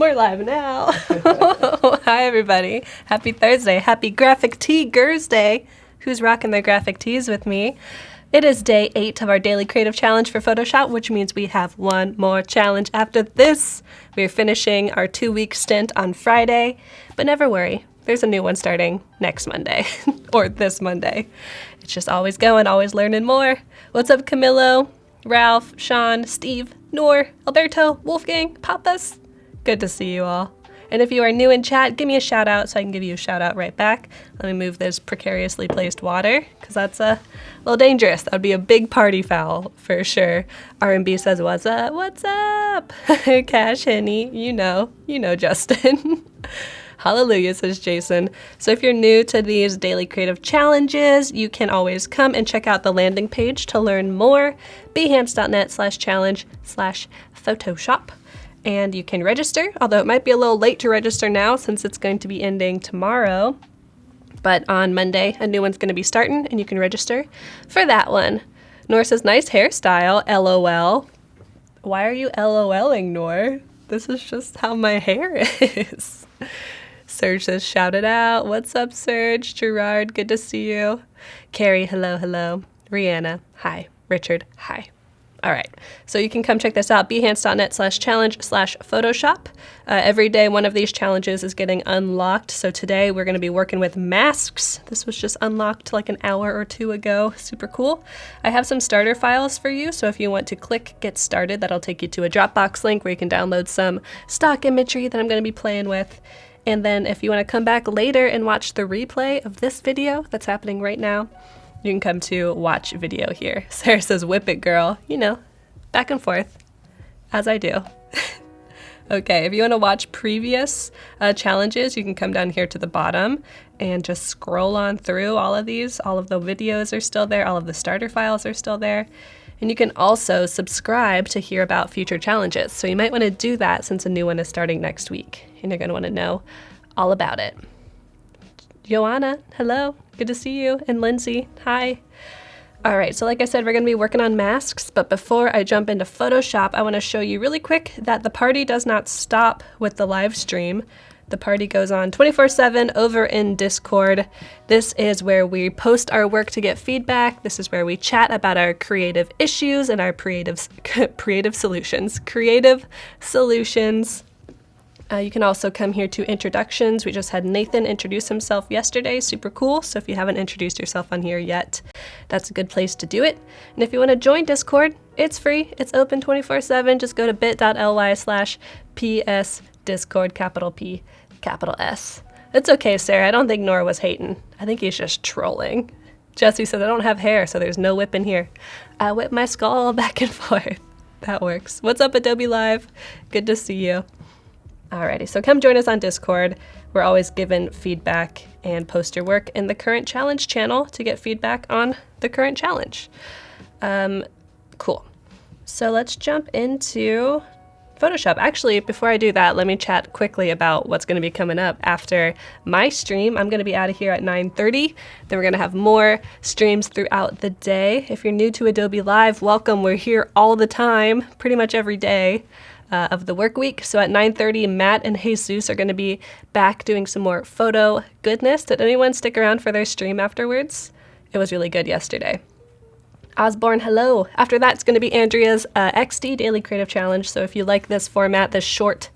We're live now. Hi, everybody. Happy Thursday. Happy Graphic Tee Thursday. Who's rocking their graphic tees with me? It is day 8 of our daily creative challenge for Photoshop, which means we have one more challenge after this. We're finishing our 2-week stint on Friday, but never worry. There's a new one starting next Monday, or this Monday. It's just always going, always learning more. What's up, Camilo, Ralph, Sean, Steve, Noor, Alberto, Wolfgang, Papas? Good to see you all. And if you are new in chat, give me a shout out so I can give you a shout out right back. Let me move this precariously placed water, because that's a little dangerous. That would be a big party foul for sure. R&B says, what's up? What's up? Cash Henny, you know Justin. Hallelujah, says Jason. So if you're new to these daily creative challenges, you can always come and check out the landing page to learn more. behance.net/challenge/Photoshop. And you can register, although it might be a little late to register now since it's going to be ending tomorrow. But on Monday, a new one's going to be starting, and you can register for that one. Noor says, nice hairstyle, LOL. Why are you LOLing, Noor? This is just how my hair is. Serge says, shout it out. What's up, Serge? Gerard, good to see you. Carrie, hello, hello. Rihanna, hi. Richard, hi. All right, so you can come check this out, behance.net/challenge/Photoshop. Every day, one of these challenges is getting unlocked. So today, we're going to be working with masks. This was just unlocked like an hour or two ago. Super cool. I have some starter files for you. So if you want to click Get Started, that'll take you to a Dropbox link where you can download some stock imagery that I'm going to be playing with. And then if you want to come back later and watch the replay of this video that's happening right now, you can come to watch video here. Sarah says, whip it, girl. You know, back and forth, as I do. Okay, if you want to watch previous challenges, you can come down here to the bottom and just scroll on through all of these. All of the videos are still there. All of the starter files are still there. And you can also subscribe to hear about future challenges. So you might want to do that since a new one is starting next week. And you're going to want to know all about it. Joanna, hello. Good to see you. And Lindsay, hi. All right, so like I said, we're going to be working on masks. But before I jump into Photoshop, I want to show you really quick that the party does not stop with the live stream. The party goes on 24/7 over in Discord. This is where we post our work to get feedback. This is where we chat about our creative issues and our creative solutions. You can also come here to introductions. We just had Nathan introduce himself yesterday. Super cool. So if you haven't introduced yourself on here yet, that's a good place to do it. And if you want to join Discord, it's free. It's open 24/7. Just go to bit.ly/PSDiscord, capital P, capital S. It's okay, Sarah. I don't think Nora was hating. I think he's just trolling. Jesse says, I don't have hair, so there's no whip in here. I whip my skull back and forth. That works. What's up, Adobe Live? Good to see you. Alrighty, so come join us on Discord. We're always given feedback and post your work in the current challenge channel to get feedback on the current challenge. Cool. So let's jump into Photoshop. Actually, before I do that, let me chat quickly about what's going to be coming up after my stream. I'm going to be out of here at 9:30. Then we're going to have more streams throughout the day. If you're new to Adobe Live, welcome. We're here all the time, pretty much every day of the work week. So at 9:30, Matt and Jesus are going to be back doing some more photo goodness. Did anyone stick around for their stream afterwards? It was really good yesterday. Osborne, hello. After that, it's going to be Andrea's XD Daily Creative Challenge. So if you like this format, this short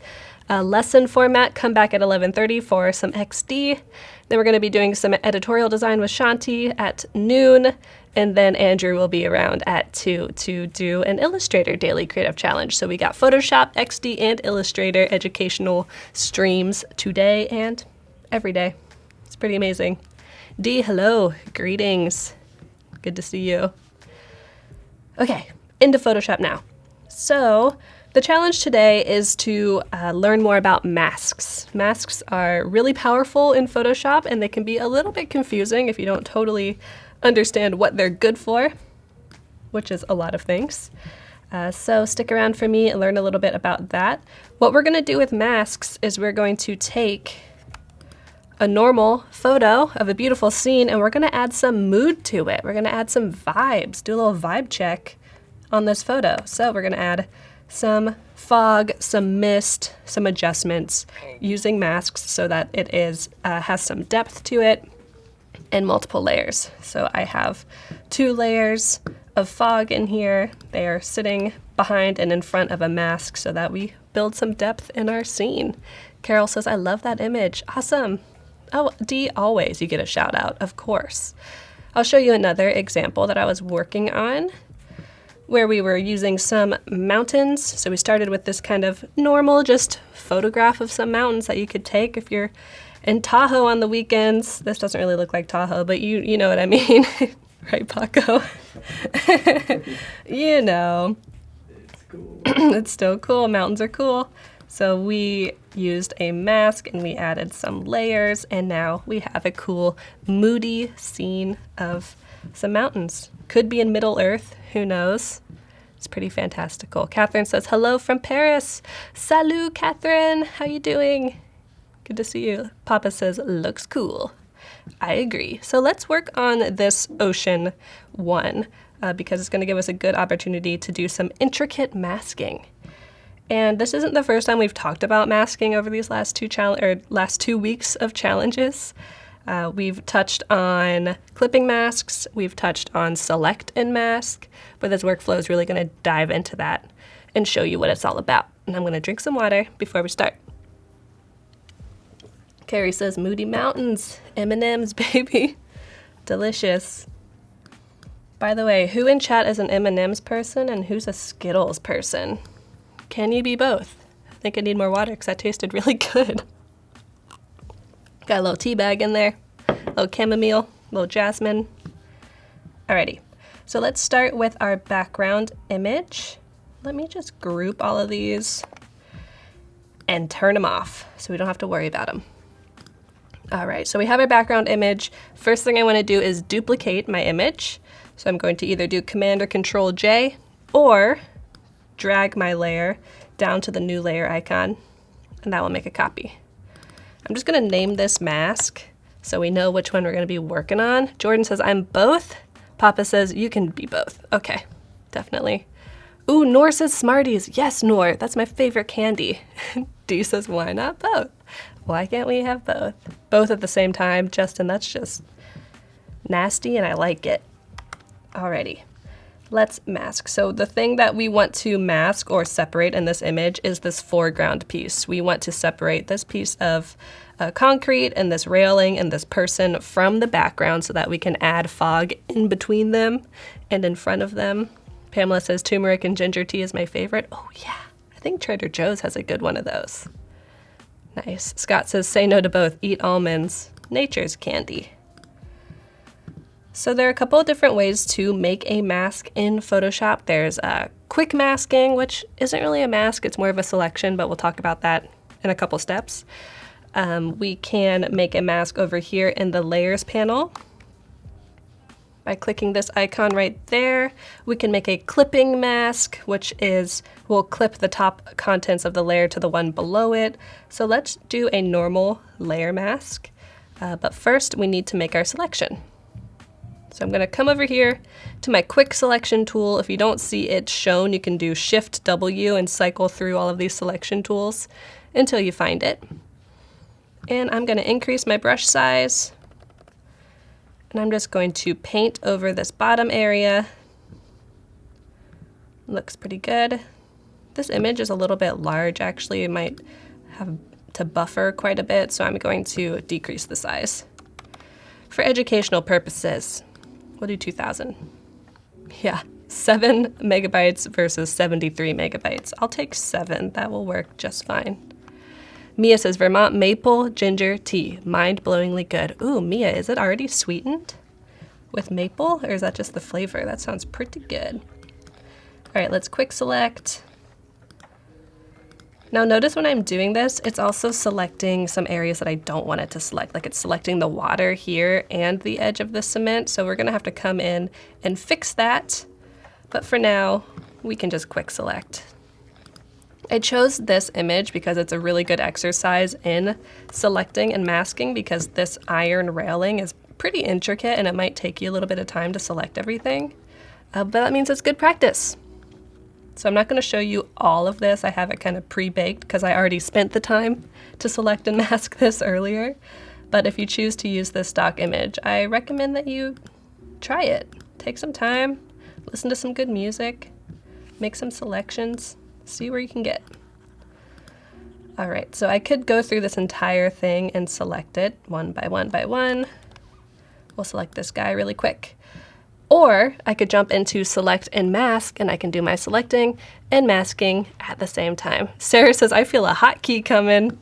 lesson format, come back at 11:30 for some XD. Then we're going to be doing some editorial design with Shanti at noon. And then Andrew will be around at 2 to do an Illustrator Daily Creative Challenge. So we got Photoshop, XD, and Illustrator educational streams today and every day. It's pretty amazing. D, hello. Greetings. Good to see you. Okay, into Photoshop now. So the challenge today is to learn more about masks. Masks are really powerful in Photoshop, and they can be a little bit confusing if you don't totally understand what they're good for, which is a lot of things. So stick around for me and learn a little bit about that. What we're going to do with masks is we're going to take a normal photo of a beautiful scene and we're going to add some mood to it. We're going to add some vibes, do a little vibe check on this photo. So we're going to add some fog, some mist, some adjustments, using masks so that it has some depth to it and multiple layers. So I have 2 layers of fog in here. They are sitting behind and in front of a mask so that we build some depth in our scene. Carol says, I love that image. Awesome. Oh, Dee, always you get a shout out, of course. I'll show you another example that I was working on where we were using some mountains. So we started with this kind of normal, just photograph of some mountains that you could take if you're in Tahoe on the weekends. This doesn't really look like Tahoe, but you know what I mean. Right, Paco? You know. It's cool. It's still cool. Mountains are cool. So we used a mask and we added some layers, and now we have a cool, moody scene of some mountains. Could be in Middle Earth, who knows? It's pretty fantastical. Catherine says, hello from Paris. Salut, Catherine. How you doing? Good to see you. Papa says, looks cool. I agree. So let's work on this ocean one because it's going to give us a good opportunity to do some intricate masking. And this isn't the first time we've talked about masking over these last 2 weeks of challenges. We've touched on clipping masks, we've touched on select and mask, but this workflow is really going to dive into that and show you what it's all about. And I'm going to drink some water before we start. Carrie says, Moody Mountains, M&M's, baby. Delicious. By the way, who in chat is an M&M's person and who's a Skittles person? Can you be both? I think I need more water because that tasted really good. Got a little tea bag in there, a little chamomile, a little jasmine. Alrighty, so let's start with our background image. Let me just group all of these and turn them off so we don't have to worry about them. All right, so we have our background image. First thing I want to do is duplicate my image. So I'm going to either do Command or Control J or drag my layer down to the new layer icon, and that will make a copy. I'm just going to name this mask so we know which one we're going to be working on. Jordan says, I'm both. Papa says, you can be both. Okay, definitely. Ooh, Noor says Smarties. Yes, Noor, that's my favorite candy. Dee says, why not both? Why can't we have both? Both at the same time, Justin, that's just nasty and I like it. Alrighty, let's mask. So the thing that we want to mask or separate in this image is this foreground piece. We want to separate this piece of concrete and this railing and this person from the background so that we can add fog in between them and in front of them. Pamela says turmeric and ginger tea is my favorite. Oh yeah, I think Trader Joe's has a good one of those. Nice. Scott says, say no to both, eat almonds. Nature's candy. So there are a couple of different ways to make a mask in Photoshop. There's quick masking, which isn't really a mask, it's more of a selection, but we'll talk about that in a couple steps. We can make a mask over here in the layers panel. By clicking this icon right there, we can make a clipping mask, which is, we'll clip the top contents of the layer to the one below it. So let's do a normal layer mask. But first we need to make our selection. So I'm going to come over here to my quick selection tool. If you don't see it shown, you can do Shift W and cycle through all of these selection tools until you find it. And I'm going to increase my brush size. And I'm just going to paint over this bottom area. Looks pretty good. This image is a little bit large, actually. It might have to buffer quite a bit, so I'm going to decrease the size. For educational purposes, we'll do 2000. Yeah, 7 megabytes versus 73 megabytes. I'll take 7, that will work just fine. Mia says, Vermont maple ginger tea, mind-blowingly good. Ooh, Mia, is it already sweetened with maple, or is that just the flavor? That sounds pretty good. All right, let's quick select. Now notice when I'm doing this, it's also selecting some areas that I don't want it to select, like it's selecting the water here and the edge of the cement, so we're gonna have to come in and fix that. But for now, we can just quick select. I chose this image because it's a really good exercise in selecting and masking because this iron railing is pretty intricate and it might take you a little bit of time to select everything, but that means it's good practice. So I'm not going to show you all of this. I have it kind of pre-baked because I already spent the time to select and mask this earlier. But if you choose to use this stock image, I recommend that you try it. Take some time, listen to some good music, make some selections, see where you can get. All right, so I could go through this entire thing and select it one by one by one. We'll select this guy really quick. Or I could jump into select and mask, and I can do my selecting and masking at the same time. Sarah says, I feel a hotkey coming.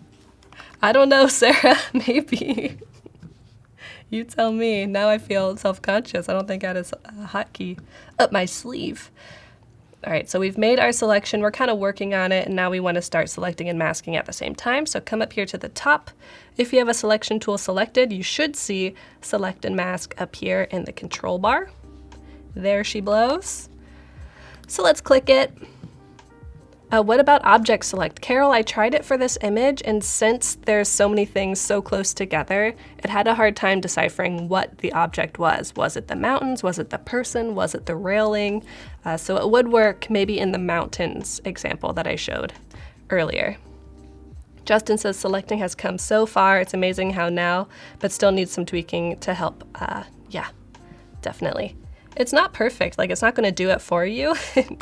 I don't know, Sarah, maybe. You tell me. Now I feel self-conscious. I don't think I had a hotkey up my sleeve. All right, so we've made our selection. We're kind of working on it, and now we want to start selecting and masking at the same time. So come up here to the top. If you have a selection tool selected, you should see select and mask up here in the control bar. There she blows. So let's click it. What about object select? Carol, I tried it for this image, and since there's so many things so close together, it had a hard time deciphering what the object was. Was it the mountains? Was it the person? Was it the railing? So it would work maybe in the mountains example that I showed earlier. Justin says selecting has come so far. It's amazing how now, but still needs some tweaking to help. Yeah, definitely. It's not perfect, like it's not gonna do it for you.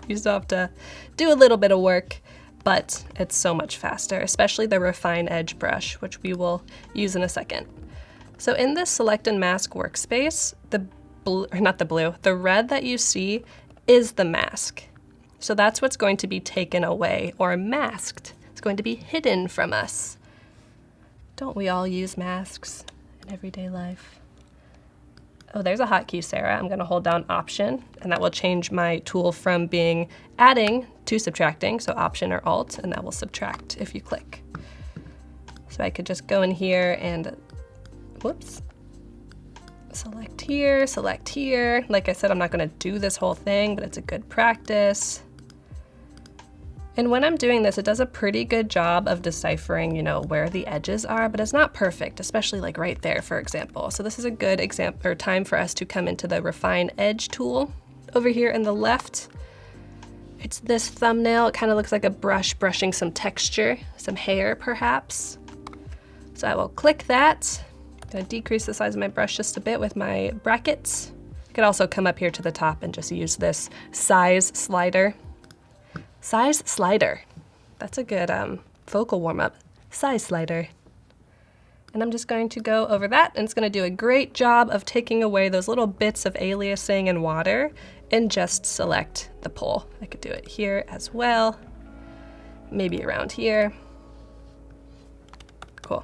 You still have to do a little bit of work, but it's so much faster, especially the refine edge brush, which we will use in a second. So in this select and mask workspace, the red that you see is the mask. So that's what's going to be taken away or masked. It's going to be hidden from us. Don't we all use masks in everyday life? Oh, there's a hotkey, Sarah. I'm going to hold down Option, and that will change my tool from being adding to subtracting, so Option or Alt, and that will subtract if you click. So I could just go in here and, whoops, select here, select here. Like I said, I'm not going to do this whole thing, but it's a good practice. And when I'm doing this, it does a pretty good job of deciphering, where the edges are, but it's not perfect, especially like right there, for example. So this is a good example or time for us to come into the Refine Edge tool over here in the left. It's this thumbnail. It kind of looks like a brush brushing some texture, some hair perhaps. So I will click that. I'm gonna decrease the size of my brush just a bit with my brackets. I could also come up here to the top and just use this size slider. Size slider. That's a good vocal warm-up. Size slider. And I'm just going to go over that, and it's going to do a great job of taking away those little bits of aliasing and water and just select the pole. I could do it here as well. Maybe around here. Cool.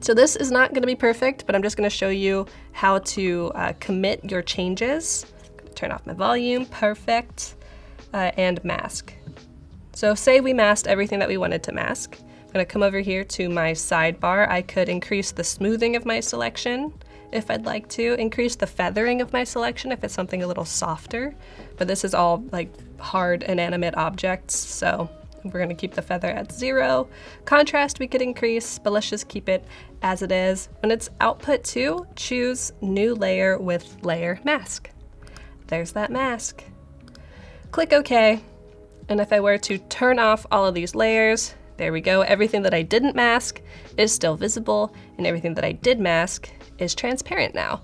So this is not going to be perfect, but I'm just going to show you how to commit your changes. I'm going to turn off my volume. Perfect. And mask. So say we masked everything that we wanted to mask. I'm going to come over here to my sidebar. I could increase the smoothing of my selection if I'd like to, increase the feathering of my selection if it's something a little softer, but this is all like hard inanimate objects, so we're going to keep the feather at 0. Contrast we could increase, but let's just keep it as it is. When it's output 2, choose new layer with layer mask. There's that mask. Click OK, and if I were to turn off all of these layers, there we go. Everything that I didn't mask is still visible, and everything that I did mask is transparent now.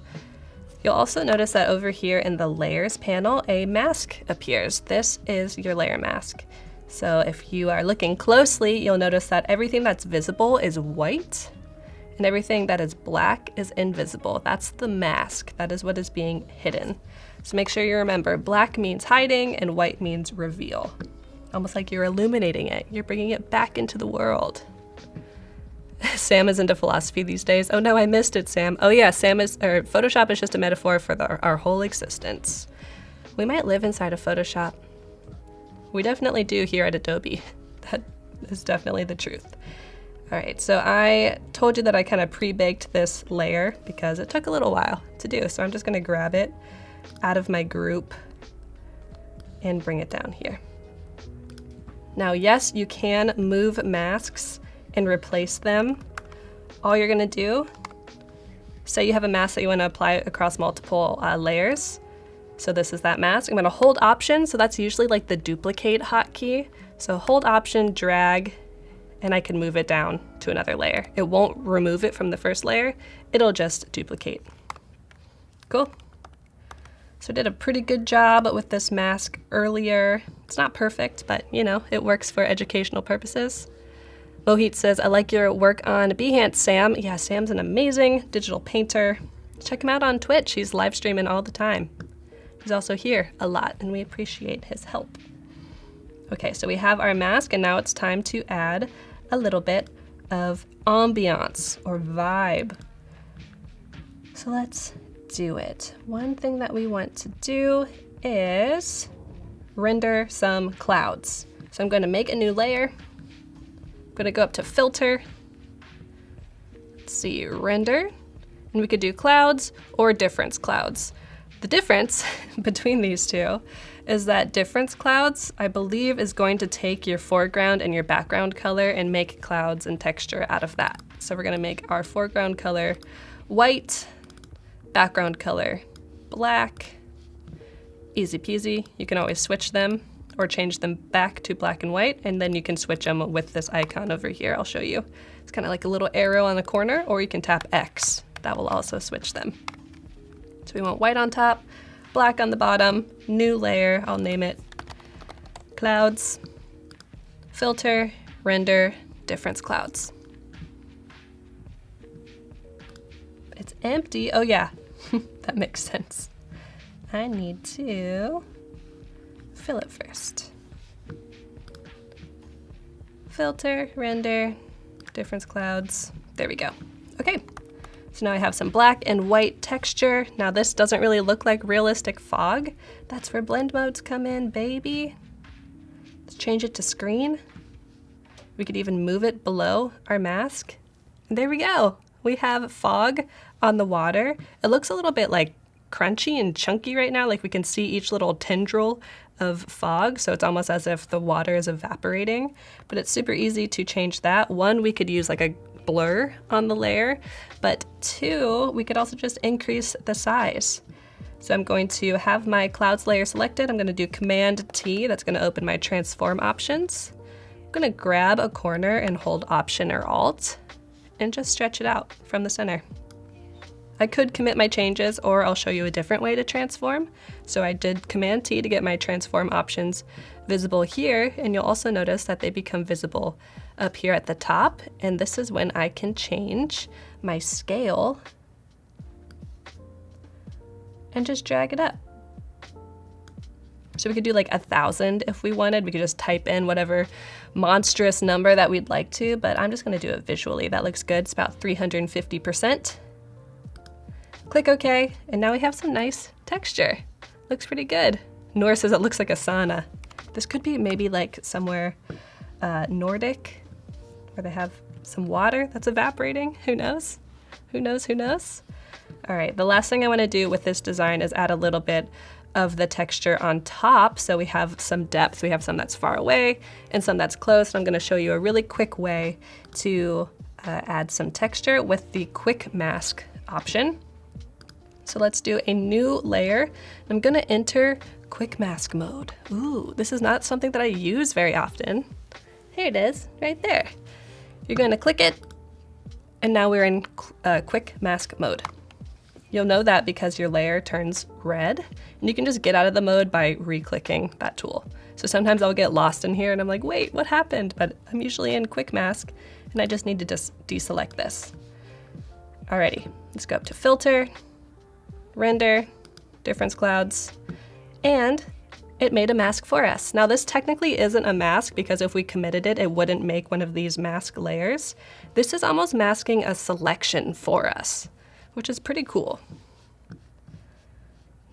You'll also notice that over here in the layers panel, a mask appears. This is your layer mask. So if you are looking closely, you'll notice that everything that's visible is white, and everything that is black is invisible. That's the mask. That is what is being hidden. So make sure you remember, black means hiding and white means reveal. Almost like you're illuminating it. You're bringing it back into the world. Sam is into philosophy these days. Oh no, I missed it, Sam. Oh yeah, Photoshop is just a metaphor for our whole existence. We might live inside of Photoshop. We definitely do here at Adobe. That is definitely the truth. All right, so I told you that I kind of pre-baked this layer because it took a little while to do. So I'm just gonna grab it out of my group and bring it down here. Now, yes, you can move masks and replace them. All you're gonna do, say you have a mask that you wanna apply across multiple layers, So this is that mask. I'm gonna hold Option, so that's usually like the duplicate hotkey. So hold Option, drag, and I can move it down to another layer. It won't remove it from the first layer, it'll just duplicate. Cool. So I did a pretty good job with this mask earlier. It's not perfect, but you know, it works for educational purposes. Mohit says, I like your work on Behance, Sam. Yeah, Sam's an amazing digital painter. Check him out on Twitch. He's live streaming all the time. He's also here a lot, and we appreciate his help. Okay, so we have our mask, and now it's time to add a little bit of ambiance or vibe. So let's do it. One thing that we want to do is render some clouds. So I'm going to make a new layer. I'm going to go up to Filter. Let's see, Render. And we could do clouds or difference clouds. The difference between these two is that difference clouds, I believe, is going to take your foreground and your background color and make clouds and texture out of that. So we're going to make our foreground color white, background color black. Easy peasy. You can always switch them or change them back to black and white, and then you can switch them with this icon over here. I'll show you. It's kind of like a little arrow on the corner, or you can tap X. That will also switch them. So we want white on top, black on the bottom, new layer, I'll name it Clouds, Filter, Render, Difference Clouds. It's empty. Oh yeah, that makes sense. I need to fill it first. Filter, Render, Difference Clouds. There we go. Okay. So now I have some black and white texture. Now this doesn't really look like realistic fog. That's where blend modes come in, baby. Let's change it to screen. We could even move it below our mask. And there we go. We have fog on the water. It looks a little bit like crunchy and chunky right now. Like we can see each little tendril of fog. So it's almost as if the water is evaporating, but it's super easy to change that. One, we could use like a blur on the layer, but two, we could also just increase the size. So I'm going to have my clouds layer selected. I'm going to do Command T. That's going to open my transform options. I'm going to grab a corner and hold Option or Alt and just stretch it out from the center. I could commit my changes, or I'll show you a different way to transform. So I did Command T to get my transform options visible here, and you'll also notice that they become visible up here at the top, and this is when I can change my scale and just drag it up. So we could do like 1,000 if we wanted. We could just type in whatever monstrous number that we'd like to, but I'm just gonna do it visually. That looks good. It's about 350%. Click OK, and now we have some nice texture. Looks pretty good. Noor says it looks like a sauna. This could be maybe like somewhere Nordic, where they have some water that's evaporating. Who knows? Who knows? Who knows? All right, the last thing I want to do with this design is add a little bit of the texture on top. So we have some depth. We have some that's far away and some that's close. And I'm going to show you a really quick way to add some texture with the quick mask option. So let's do a new layer. I'm going to enter quick mask mode. Ooh, this is not something that I use very often. Here it is, right there. You're going to click it, and now we're in quick mask mode. You'll know that because your layer turns red, and you can just get out of the mode by re-clicking that tool. So sometimes I'll get lost in here and I'm like, wait, what happened? But I'm usually in quick mask, and I just need to just deselect this. Alrighty, let's go up to Filter, Render, Difference Clouds, and it made a mask for us. Now this technically isn't a mask because if we committed it, it wouldn't make one of these mask layers. This is almost masking a selection for us, which is pretty cool.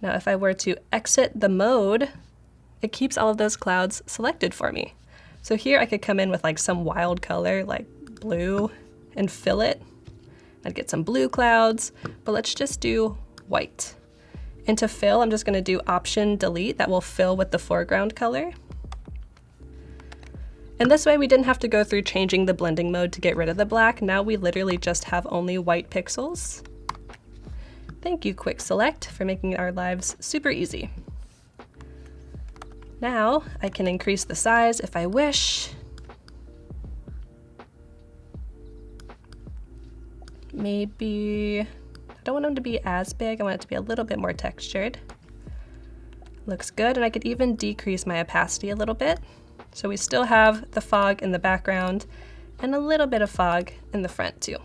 Now if I were to exit the mode, it keeps all of those clouds selected for me. So here I could come in with like some wild color like blue and fill it. I'd get some blue clouds, but let's just do white. And to fill, I'm just going to do Option Delete. That will fill with the foreground color. And this way we didn't have to go through changing the blending mode to get rid of the black. Now we literally just have only white pixels. Thank you, Quick Select, for making our lives super easy. Now I can increase the size if I wish. Maybe, I don't want them to be as big. I want it to be a little bit more textured. Looks good, and I could even decrease my opacity a little bit. So we still have the fog in the background and a little bit of fog in the front too.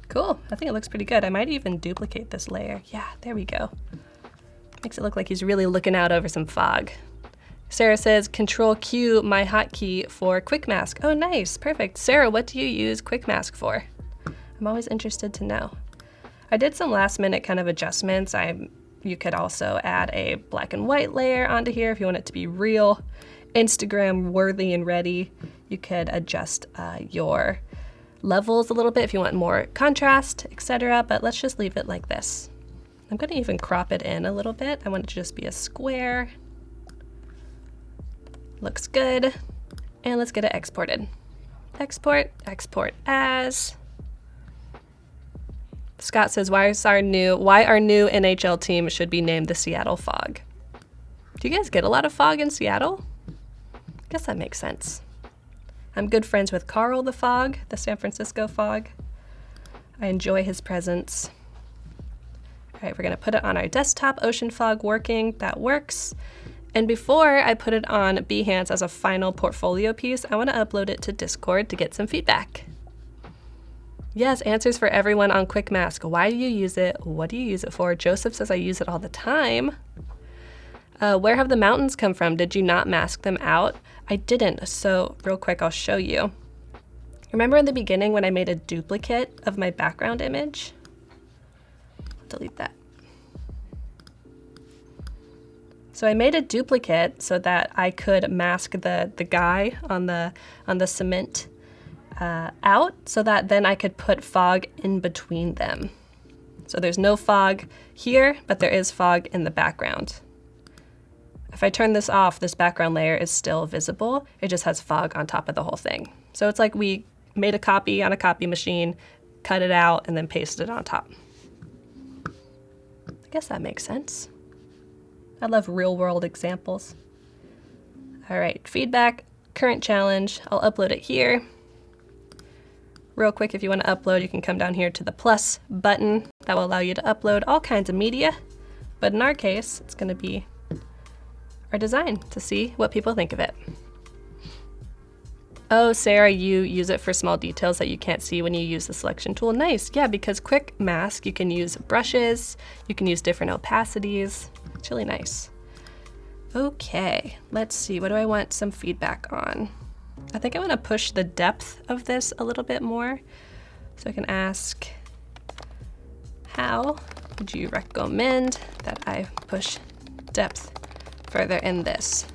Cool, I think it looks pretty good. I might even duplicate this layer. Yeah, there we go. Makes it look like he's really looking out over some fog. Sarah says, Control Q, my hotkey for Quick Mask. Oh, nice, perfect. Sarah, what do you use Quick Mask for? I'm always interested to know. I did some last minute kind of adjustments. You could also add a black and white layer onto here if you want it to be real Instagram worthy and ready. You could adjust your levels a little bit if you want more contrast, etc. But let's just leave it like this. I'm going to even crop it in a little bit. I want it to just be a square. Looks good. And let's get it exported. Export, export as. Scott says, why our new NHL team should be named the Seattle Fog. Do you guys get a lot of fog in Seattle? I guess that makes sense. I'm good friends with Carl the Fog, the San Francisco Fog. I enjoy his presence. All right, we're gonna put it on our desktop, Ocean Fog working, that works. And before I put it on Behance as a final portfolio piece, I wanna upload it to Discord to get some feedback. Yes, answers for everyone on Quick Mask. Why do you use it? What do you use it for? Joseph says I use it all the time. Where have the mountains come from? Did you not mask them out? I didn't, so real quick, I'll show you. Remember in the beginning when I made a duplicate of my background image? Delete that. So I made a duplicate so that I could mask the guy on the cement out, so that then I could put fog in between them. So there's no fog here, but there is fog in the background. If I turn this off, this background layer is still visible. It just has fog on top of the whole thing. So it's like we made a copy on a copy machine, cut it out, and then pasted it on top. I guess that makes sense. I love real world examples. All right, feedback, current challenge. I'll upload it here. Real quick, if you want to upload, you can come down here to the plus button. That will allow you to upload all kinds of media. But in our case, it's going to be our design to see what people think of it. Oh, Sarah, you use it for small details that you can't see when you use the selection tool. Nice. Yeah, because Quick Mask, you can use brushes, you can use different opacities. It's really nice. Okay, let's see. What do I want some feedback on? I think I want to push the depth of this a little bit more. So I can ask, how would you recommend that I push depth further in this?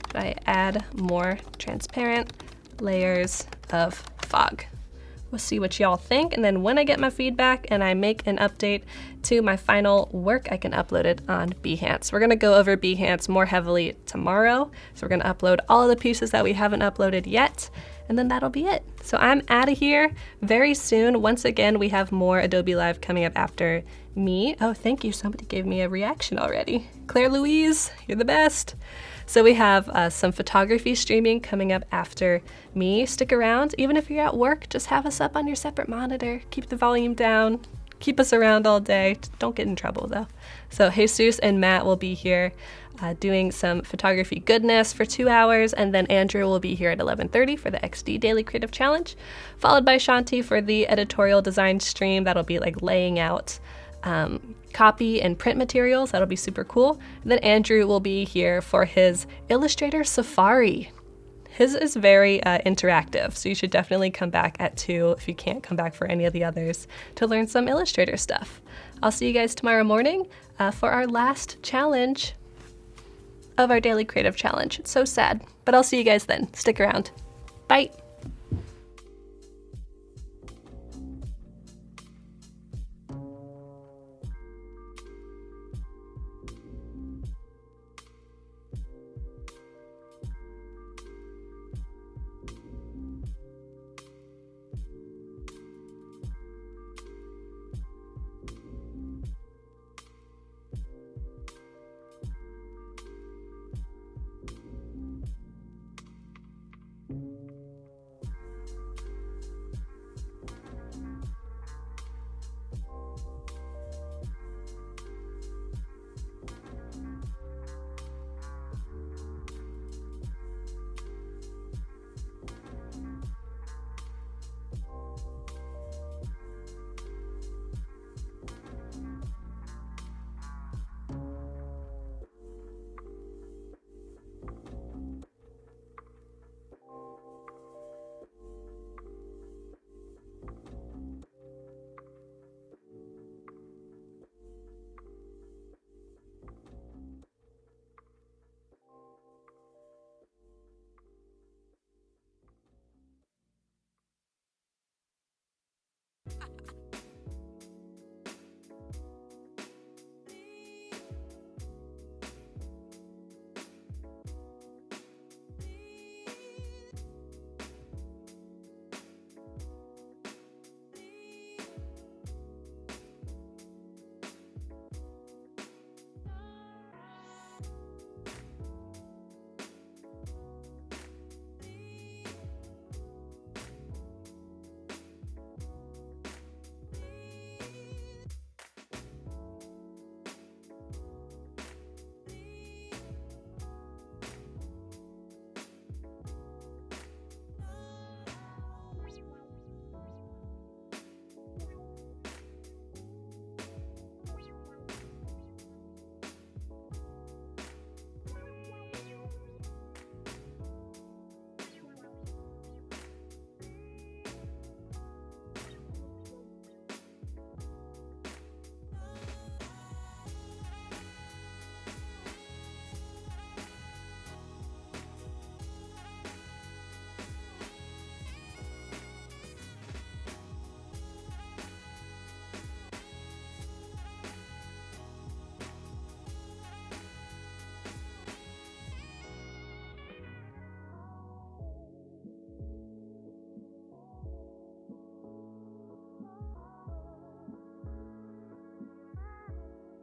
Should I add more transparent layers of fog? We'll see what y'all think, and then when I get my feedback and I make an update to my final work, I can upload it on Behance. We're gonna go over Behance more heavily tomorrow, so we're gonna upload all of the pieces that we haven't uploaded yet, and then that'll be it. So I'm out of here very soon. Once again, we have more Adobe Live coming up after me. Oh, thank you, somebody gave me a reaction already. Claire Louise, you're the best. So we have some photography streaming coming up after me. Stick around. Even if you're at work, just have us up on your separate monitor. Keep the volume down. Keep us around all day. Don't get in trouble though. So Jesus and Matt will be here doing some photography goodness for 2 hours, and then Andrew will be here at 11:30 for the XD Daily Creative Challenge, followed by Shanti for the editorial design stream. That'll be like laying out copy and print materials. That'll be super cool. And then Andrew will be here for his Illustrator Safari. His is very interactive, so you should definitely come back at 2 if you can't come back for any of the others to learn some Illustrator stuff. I'll see you guys tomorrow morning for our last challenge of our Daily Creative Challenge. It's so sad, but I'll see you guys then. Stick around. Bye.